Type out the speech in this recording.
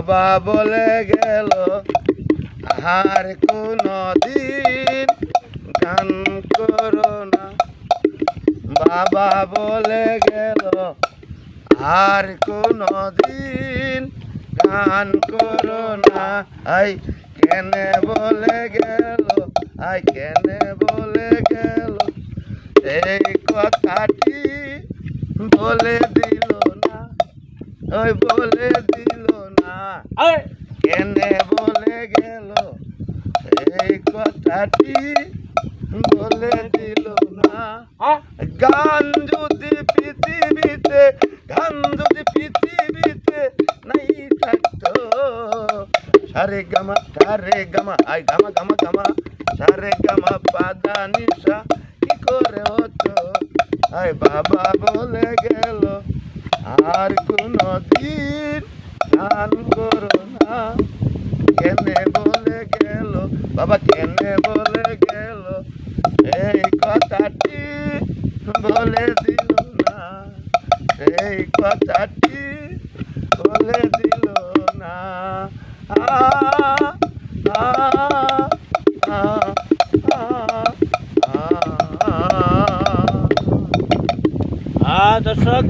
বাবা বলে গেল আর কোনদিন গান করো না। বাবা বলে গেল আর কোনদিন গান করো না। আই কেনে বলে গেল, আই কেনে বলে গেল এই কথাটি বলে দিল না, ওই বলে দিল না। কেনে বলে গেল এই কথাটি বলে দিল না। গান যদি পৃথিবীতে, গান যদি পৃথিবীতে নাই থাকতো, সারে গামা সারে গামা, আই গামা গামা গামা সারে গামা পাদা নিশা কি করে হতো। আই বাবা বলে গেল আর কোনদিন গান করো না। কেনে বলে গেল, বাবা কেনে বলে গেল এই কথাটি বলে দিল না, এই কথাটি বলে দিল না। দর্শক